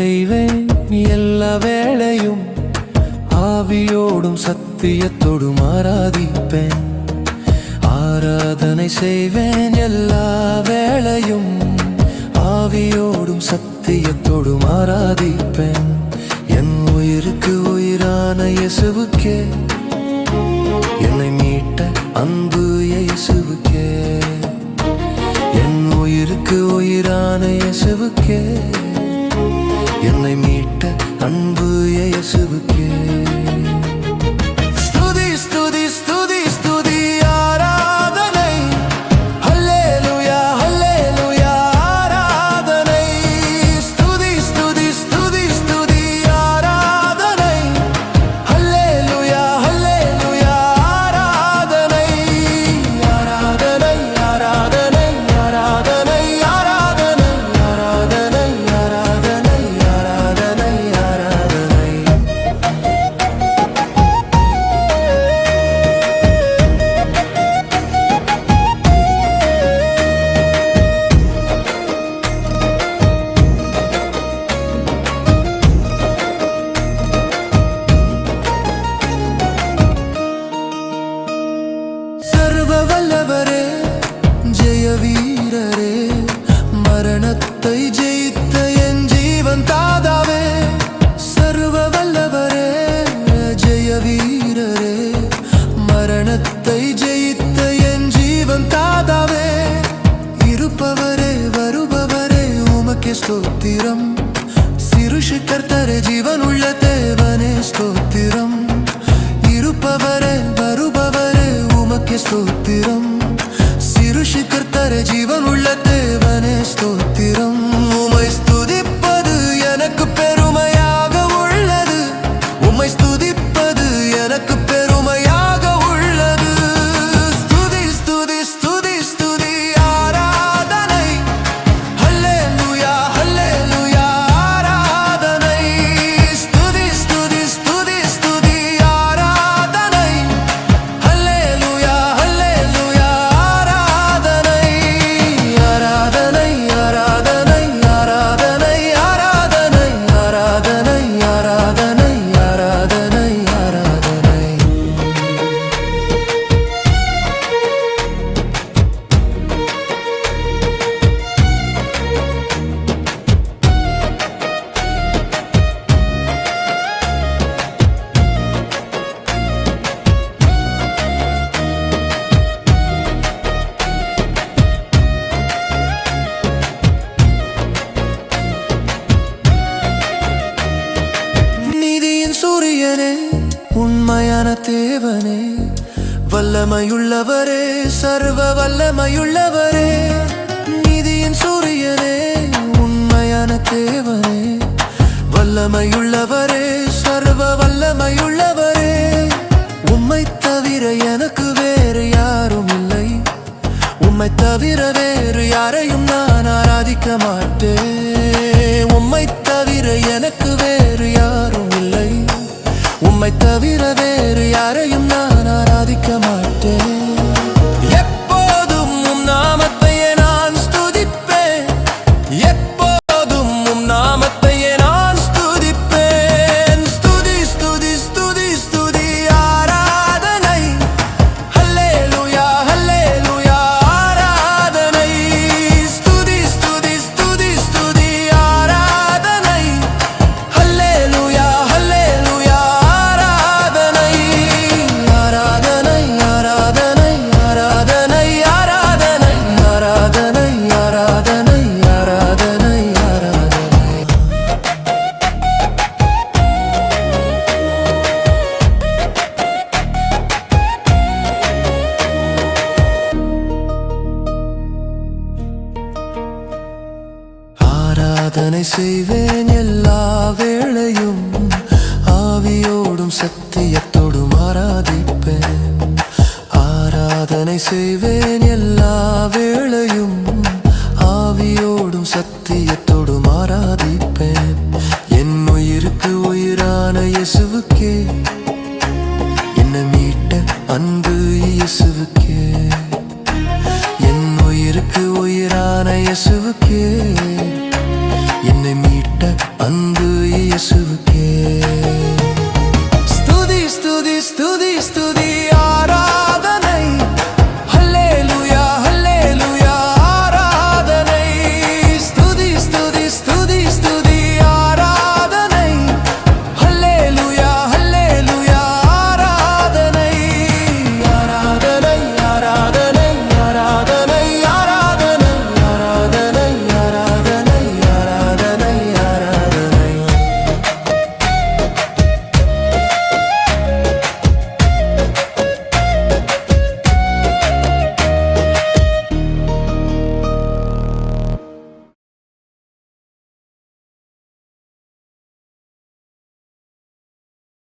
செய்வேன் எல்லா வேளையும், ஆவியோடும் சத்தியத்தோடும் ஆராதிப்பேன். ஆராதனை செய்வேன் எல்லா வேளையும், ஆவியோடும் சத்தியத்தோடும் ஆராதிப்பேன். என் உயிருக்கு உயிரான இயேசுவுக்கே, என்னை மீட்ட அன்பு இயேசுவுக்கே. என் உயிருக்கு உயிரான இயேசுவுக்கே, என்னை மீட்ட அன்பு இயேசுவுக்கே. ஸ்துதி ஸ்துதி ஸ்துதி ஸ்துதி ஆராதனை, ஹல்லேலூயா ஹல்லேலூயா ஆராதனை. ஸ்துதி ஸ்துதி ஸ்துதி ஸ்துதி ஆராதனை, ஹல்லேலூயா ஹல்லேலூயா ஆராதனை. ஆராதனை ஆராதனை ஆராதனை ஆராதனை ஆராதனை ஆராதனை ஆராதனை ஆராதனை. சர்வ வல்லவரே, ஜெய வீரரே, மரணத்தை ஜெயித்த என் ஜீவன் தாதாவே. சர்வ வல்லவரே, ஜெய வீரரே, மரணத்தை ஜெயித்த என் ஜீவன் தாதாவே. இருப்பவரே வருபவரே உமக்கே ஸ்தோத்திரம், சிருஷிகர்த்தரே ஜீவன் உள்ள தேவனே ஸ்தோத்திரம். இருப்பவரே வருபவரே உமக்கே ஸ்தோத்திரம், சிருஷிகர்த்தரே ஜீவன் உள்ள தேவனே ஸ்தோத்திரம். உம்மை ஸ்துதிப்பது எனக்கு பெருமையாக உள்ளது, உம்மை ஸ்துதிப்பது எனக்கு பெருமையாக உள்ளது. ஸ்துதி ஸ்துதி ஸ்துதி ஸ்துதி ஆராதனை, ஹல்லேலூயா ஹல்லேலூயா ஆராதனை. ஸ்துதி ஸ்துதி ஸ்துதி ஸ்துதி ஆராதனை, ஹல்லேலூயா ஹல்லேலூயா ஆராதனை. ஆராதனை ஆராதனை ஆராதனை ஆராதனை ஆராதனை ஆராதனை ஆராதனை ஆராதனை. நீதியின் சூரியனே, உண்மையான தேவனே, வல்லமையுள்ளவரே, சர்வ வல்லமையுள்ளவரே. நீதியின் சூரியனே, உண்மையான தேவனே, வல்லமையுள்ளவரே, சர்வ வல்லமையுள்ளவரே. உம்மை தவிர எனக்கு வேறு யாரும் இல்லை, உம்மை தவிர வேறு யாரையும் நான் ஆராதிக்க மாட்டேன். உம்மை தவிர எனக்கு வேறு யாரும் இல்லை, உம்மை தவிர வேறு யாரையும் நான் ஆராதிக்க மாட்டேன். எப்போதும் உம் நாமத்தையே நான் ஸ்துதிப்பேன், எப்போதும் உம் நாமத்தையே நான் ஸ்துதிப்பேன். ஸ்துதி ஸ்துதி ஸ்துதி ஸ்துதி ஆராதனை, ஹல்லேலூயா ஹல்லேலூயா ஆராதனை. ஸ்துதி ஸ்துதி ஸ்துதி ஸ்துதி ஆராதனை, ஹல்லேலூயா ஹல்லேலூயா ஆராதனை. ஆராதனை ஆராதனை ஆராதனை ஆராதனை ஆராதனை ஆராதனை ஆராதனை ஆராதனை. ஆராதனை செய்வேன் எல்லா வேளையும், ஆவியோடும் சத்தியத்தோடும் ஆராதிப்பேன். ஆராதனை செய்வேன் எல்லா வேளையும், ஆவியோடும் சத்தியத்தோடும் ஆராதிப்பேன். என் உயிருக்கு உயிரான இயேசுவுக்கே, என்னை மீட்ட அன்பு இயேசுவுக்கே. என் உயிருக்கு உயிரான இயேசுவுக்கே, என்னை மீட்ட அன்பு இயேசுவுக்கே. ஸ்துதி ஸ்துதி ஸ்துதி ஸ்துதி